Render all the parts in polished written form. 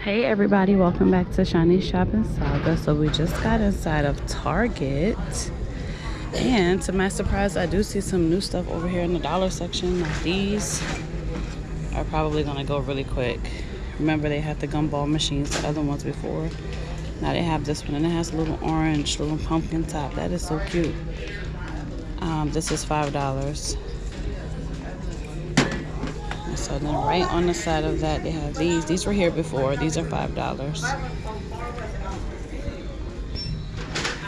Hey everybody, welcome back to Shiny Shopping Saga. So we just got inside of Target, and to my surprise I do see some new stuff over here in the dollar section. Now these are probably gonna go really quick. Remember they had the gumball machines, the other ones before. Now they have this one, and it has a little orange little pumpkin top. That is so cute. This is $5. So then right on the side of that, they have these. These were here before. These are $5.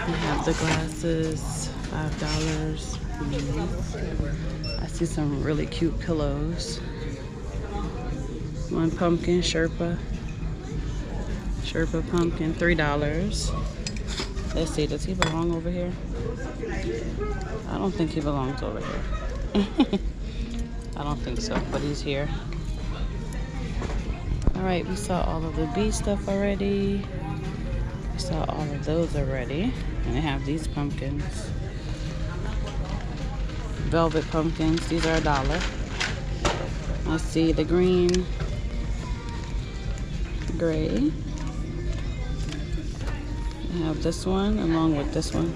They have the glasses, $5. I see some really cute pillows. One pumpkin, Sherpa pumpkin, $3. Let's see, does he belong over here? I don't think he belongs over here. I don't think so, but he's here. All right, we saw all of the bee stuff already. We saw all of those already. And they have these pumpkins. Velvet pumpkins, these are $1. I see the green, gray. I have this one along with this one.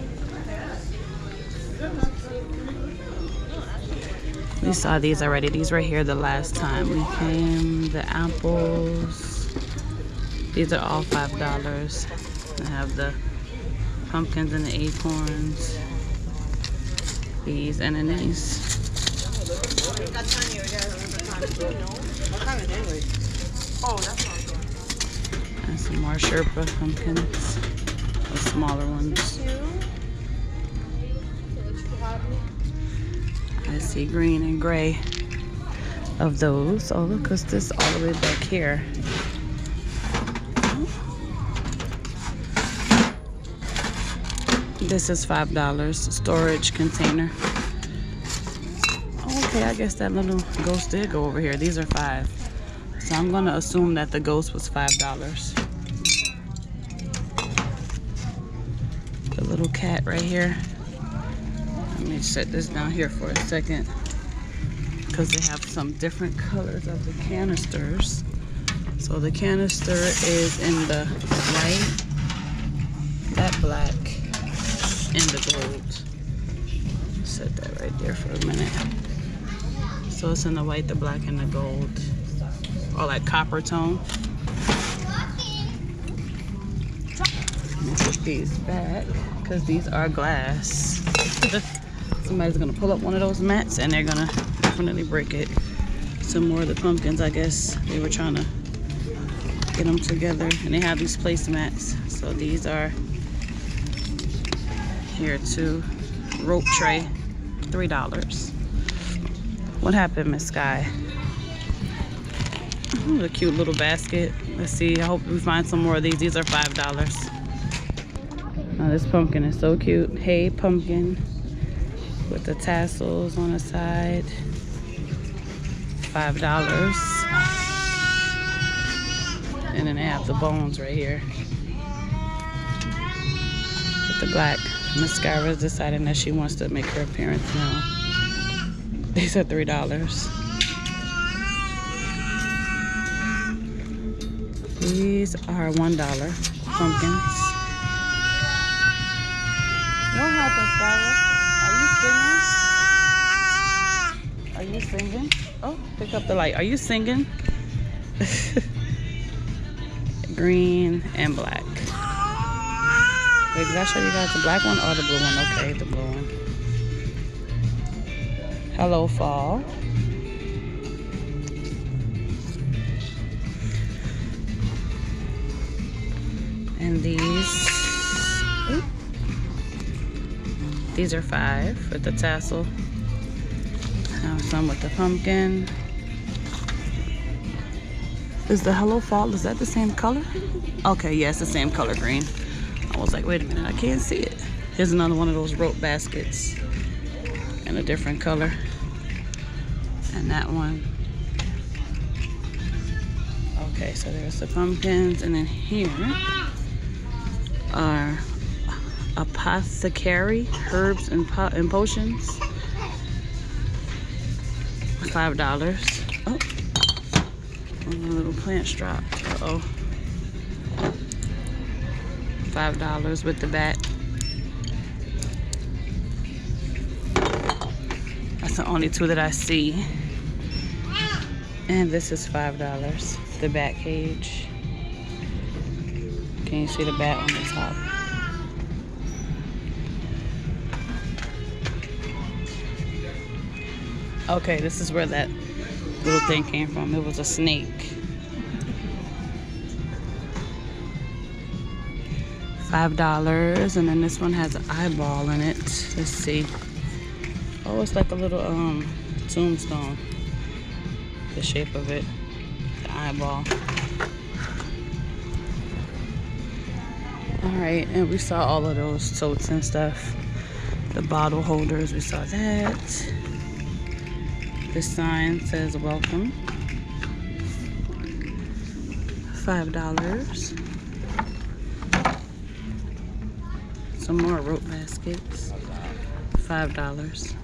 We saw these already. These were here the last time we came. The apples. These are all $5. I have the pumpkins and the acorns. These and these. And some more Sherpa pumpkins. The smaller ones. I see green and gray of those. Oh, look, what's this all the way back here? This is $5, storage container. Okay, I guess that little ghost did go over here. These are $5. So I'm gonna assume that the ghost was $5. The little cat right here. Let me set this down here for a second, because they have some different colors of the canisters. So the canister is in the white, that black, and the gold. Set that right there for a minute. So it's in the white, the black, and the gold. Or like copper tone. Let me put these back, because these are glass. Somebody's gonna pull up one of those mats and they're gonna definitely break it. Some more of the pumpkins, I guess they were trying to get them together. And they have these placemats. So these are here too. Rope tray, $3. What happened, Miss Sky? Ooh, a cute little basket. Let's see, I hope we find some more of these. These are $5. Now this pumpkin is so cute. Hey, pumpkin. With the tassels on the side, $5. And then they have the bones right here with the black. Miss Skyra's deciding that she wants to make her appearance now. These are $3. These are $1 pumpkins. What happened, Skyra? Are you singing? Oh, pick up the light. Are you singing? Green and black. Wait, did I show you guys the black one or the blue one? Okay, the blue one. Hello, fall. And these are $5 with the tassel. Have some with the pumpkin. Is the Hello Fall, is that the same color? Okay, yeah, it's the same color, green. I was like, wait a minute, I can't see it. Here's another one of those rope baskets in a different color. And that one. Okay, so there's the pumpkins, and then here are apothecary herbs and potions. $5. Oh, a little plant dropped. Uh-oh. $5 with the bat. That's the only two that I see. And this is $5, the bat cage. Can you see the bat on the top? Okay, this is where that little thing came from. It was a snake. $5, and then this one has an eyeball in it. Let's see. Oh, it's like a little tombstone. The shape of it, the eyeball. All right, and we saw all of those totes and stuff. The bottle holders, we saw that. This sign says welcome. $5. Some more rope baskets. $5.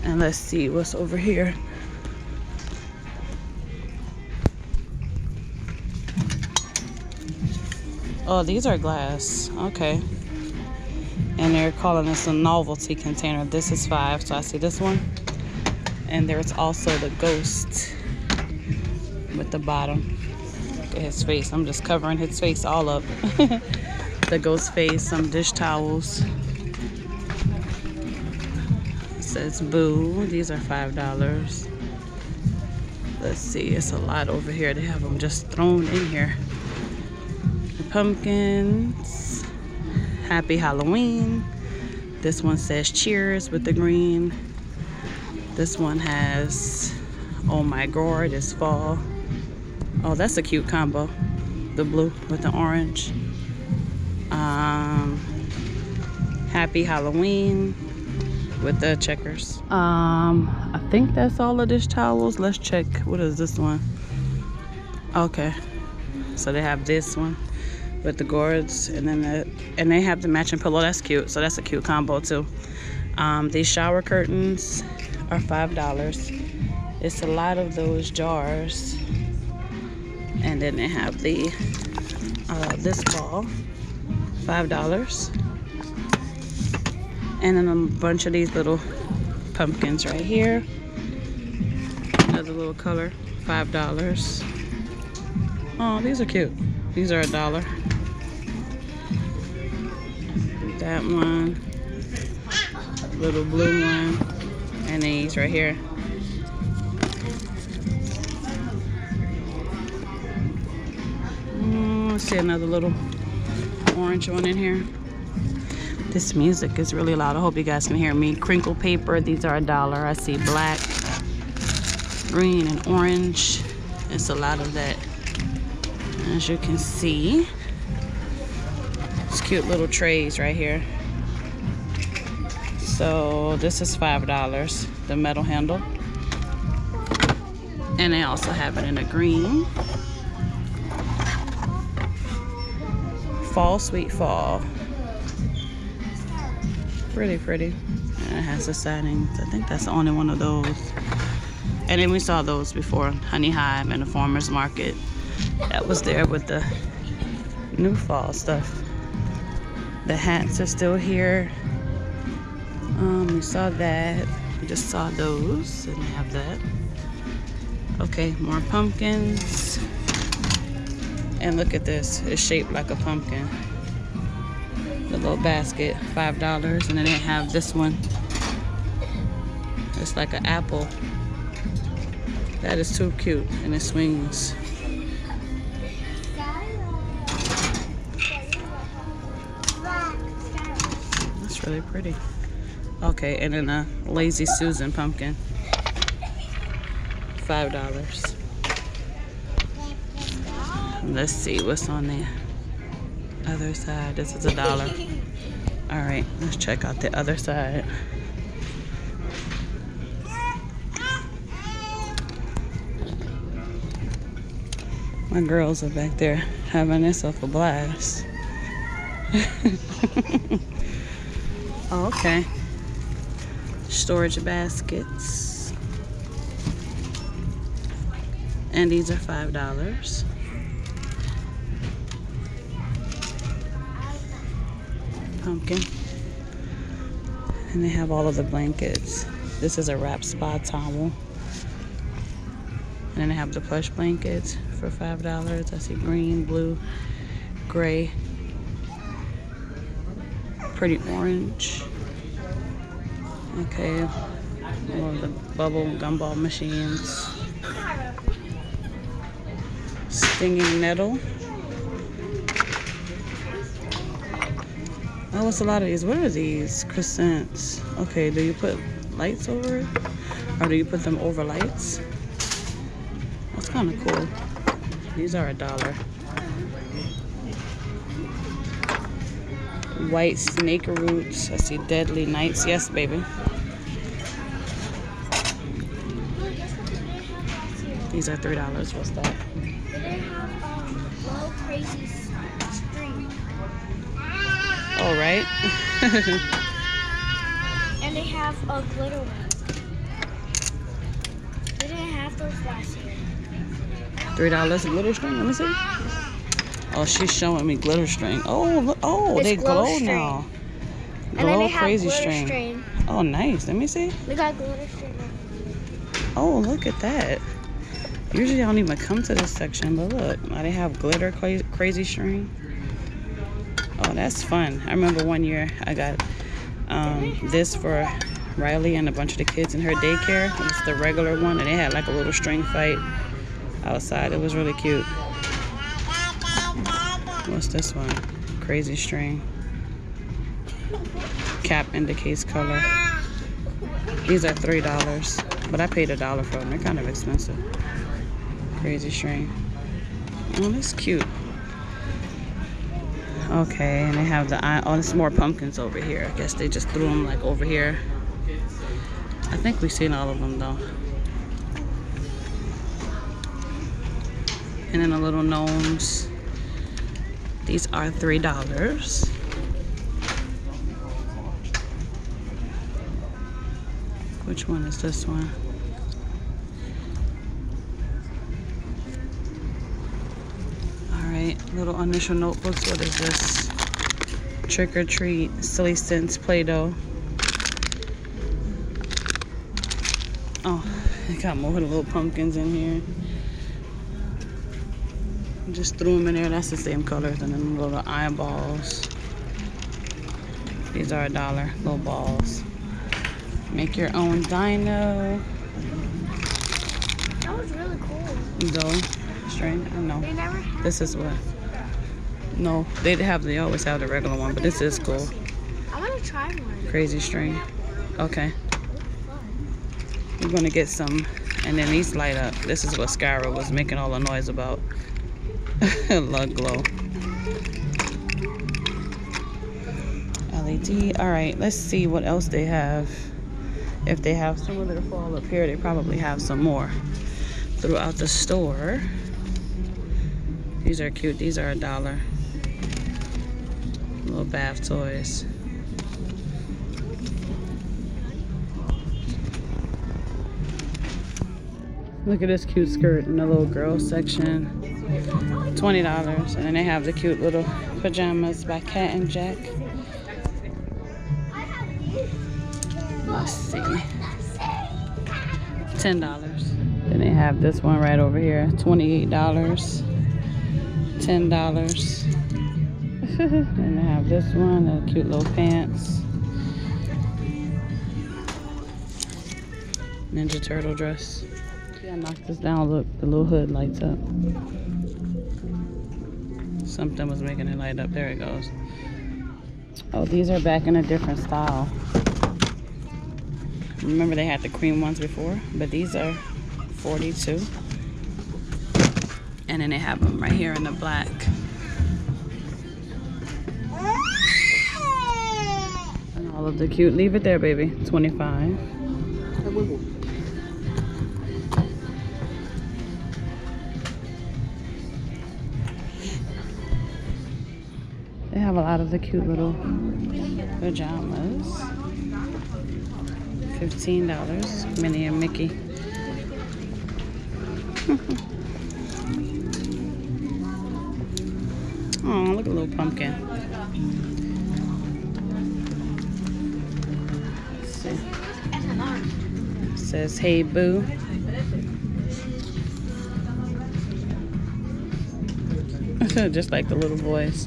And let's see what's over here. Oh, these are glass. Okay. And they're calling this a novelty container. This is $5, so I see this one. And there's also the ghost with the bottom. Look at his face. I'm just covering his face all up. The ghost face, some dish towels. It says boo. These are $5. Let's see, it's a lot over here. They have them just thrown in here. The pumpkins. Happy Halloween. This one says cheers with the green. This one has oh my god, it's fall. Oh, that's a cute combo. The blue with the orange. Happy Halloween with the checkers. I think that's all of dish towels. Let's check. What is this one? Okay, so they have this one with the gourds, and then and they have the matching pillow. That's cute. So that's a cute combo too. These shower curtains are $5. It's a lot of those jars, and then they have the this ball, $5, and then a bunch of these little pumpkins right here. Another little color, $5. Oh, these are cute. These are $1. That one, little blue one, and these right here. Let's see another little orange one in here. This music is really loud. I hope you guys can hear me. Crinkle paper, these are $1. I see black, green, and orange. It's a lot of that. As you can see, it's cute little trays right here. So this is $5, the metal handle. And they also have it in a green. Fall, sweet fall. Pretty pretty. And it has the sightings. I think that's the only one of those. And then we saw those before, Honey Hive and the Farmer's Market. That was there with the new fall stuff. The hats are still here. We saw that. We just saw those, and they have that. Okay, more pumpkins. And look at this. It's shaped like a pumpkin. The little basket, $5. And then they have this one. It's like an apple. That is too cute, and it swings. That's really pretty. Okay, and then a Lazy Susan pumpkin, $5. Let's see what's on the other side. This is $1. All right, let's check out the other side. My girls are back there having themselves a blast. Oh, okay. Storage baskets. And these are $5. Pumpkin. And they have all of the blankets. This is a wrap spa towel. And then they have the plush blankets for $5. I see green, blue, gray, pretty orange. Okay, all of the bubble gumball machines. Stinging nettle. Oh, it's a lot of these. What are these? Crescents. Okay, do you put lights over it? Or do you put them over lights? That's kind of cool. These are $1. White snake roots. I see deadly nights. Yes, baby. These are $3. What's that? They have low crazy string. Oh, right. And they have a glitter one. They didn't have those last year. $3 glitter string. Let me see. Oh, she's showing me glitter string. Oh, look. Oh, It's they glow string. now. And then Glow they have crazy glitter string. Oh, nice. Let me see. We got glitter string. Oh, look at that. Usually I don't even come to this section, but look, now they have glitter crazy string. Oh, that's fun. I remember one year I got this for Riley and a bunch of the kids in her daycare. It's the regular one, and they had like a little string fight outside. It was really cute. What's this one? Crazy string. Cap indicates color. These are $3, but I paid $1 for them. They're kind of expensive. Crazy string. Oh, that's cute. Okay, and they have the eye. Oh, there's more pumpkins over here. I guess they just threw them like over here. I think we've seen all of them though. And then the little gnomes. These are $3. Which one is this one? Alright, little initial notebooks. What is this? Trick or Treat, Silly Sense, Play-Doh. Oh, I got more of the little pumpkins in here. Just threw them in there. That's the same colors. And then little eyeballs. These are $1, little balls. Make your own dino. That was really cool. Dough string. I know. They never had This is what. No, they always have the regular one, but this is cool. I want to try one. Crazy string. Okay. We're gonna get some, and then these light up. This is what Skyra was making all the noise about. Lug glow. LED. All right, let's see what else they have. If they have some of it fall up here, they probably have some more throughout the store. These are cute. These are $1. Little bath toys. Look at this cute skirt in the little girl section. $20. And then they have the cute little pajamas by Cat and Jack. Let's see. $10. Then they have this one right over here. $28. $10. And they have this one, the cute little pants. Ninja Turtle dress. Yeah, knock this down. Look, the little hood lights up. Something was making it light up. There it goes. Oh, these are back in a different style. Remember they had the cream ones before, but these are $42. And then they have them right here in the black. And all of the cute, leave it there, baby. $25. They have a lot of the cute little pajamas. $15. Minnie and Mickey. little pumpkin. Let's see. It says, "Hey Boo." Just like the little boys.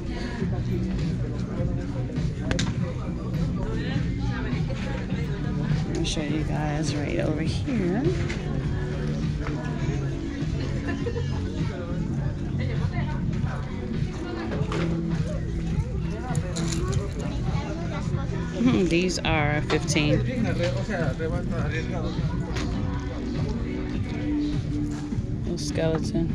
Let me show you guys right over here. These are 15. Little skeleton.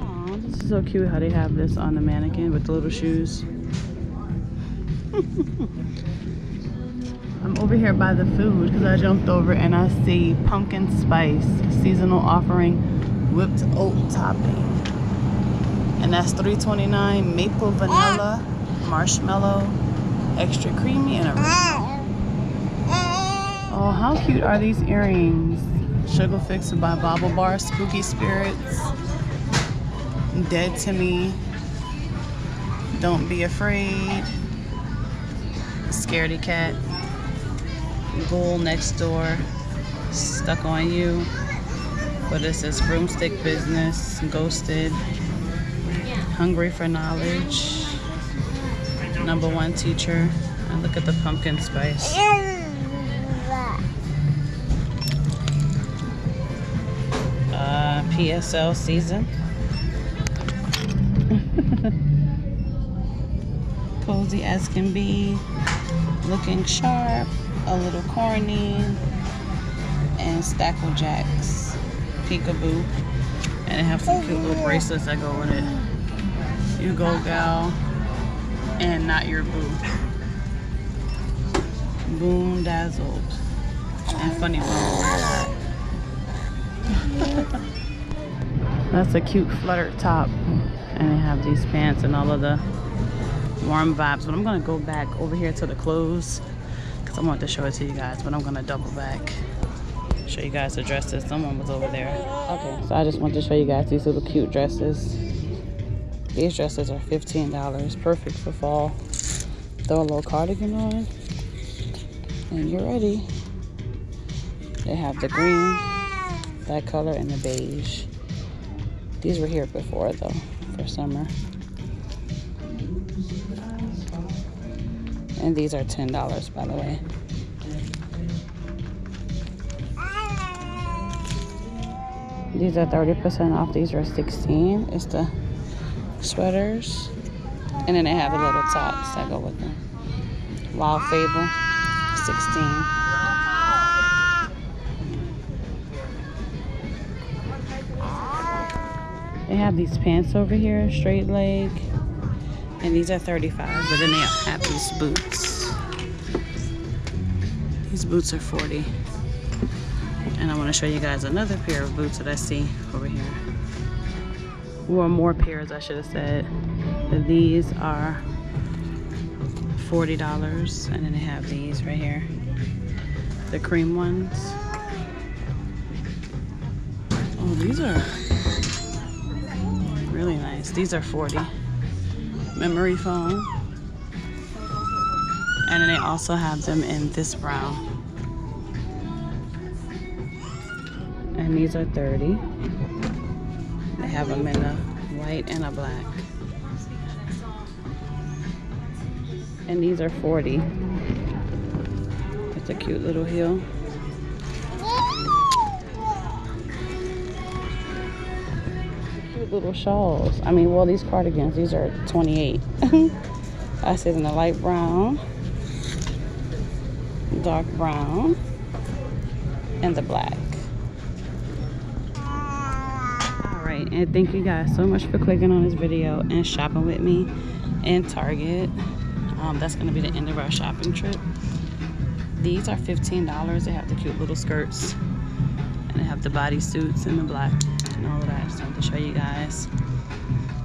Aw, this is so cute how they have this on the mannequin with the little shoes. I'm over here by the food because I jumped over and I see pumpkin spice seasonal offering whipped oat topping. And that's $3.29, maple vanilla, marshmallow, extra creamy, and a oh, how cute are these earrings? Sugar Fix by Bobble Bar, Spooky Spirits, Dead to Me, Don't Be Afraid, Scaredy Cat, Bull Next Door, Stuck on You. What is this? Broomstick Business, Ghosted, Hungry for Knowledge, Number One Teacher, and look at the pumpkin spice. PSL season. Cozy as can be, looking sharp, a little corny, and Stackle Jacks, Peekaboo, and they have some cute little bracelets that go with it. You Go Gal, and Not Your Boo. Boom Dazzled, and Funny Bone. That's a cute fluttered top, and they have these pants and all of the warm vibes. But I'm gonna go back over here to the clothes because I want to show it to you guys, but I'm gonna double back, show you guys the dresses. Someone was over there. Okay, so I just want to show you guys these little cute dresses. These dresses are $15, perfect for fall. Throw a little cardigan on and you're ready. They have the green, that color, and the beige. These were here before though, for summer. And these are $10, by the way. These are 30% off. These are $16. It's the sweaters. And then they have the little tops that go with them. Wild Fable, $16. They have these pants over here, straight leg, and these are $35, but then they have these boots. These boots are $40. And I want to show you guys another pair of boots that I see over here. Or more pairs, I should have said. These are $40, and then they have these right here, the cream ones. Oh, these are really nice. These are $40. Memory foam. And then they also have them in this brown. And these are $30. They have them in a white and a black. And these are $40. It's a cute little heel. Little shawls. I mean, well, these cardigans, these are $28. I said in the light brown, dark brown, and the black. Alright, and thank you guys so much for clicking on this video and shopping with me in Target. That's going to be the end of our shopping trip. These are $15. They have the cute little skirts, and they have the bodysuits in the black and all of that. Just wanted to show you guys.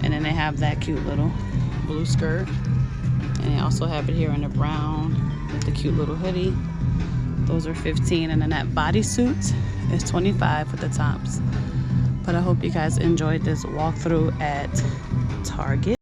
And then they have that cute little blue skirt, and they also have it here in the brown with the cute little hoodie. Those are $15. And then that bodysuit is $25 with the tops. But I hope you guys enjoyed this walkthrough at Target.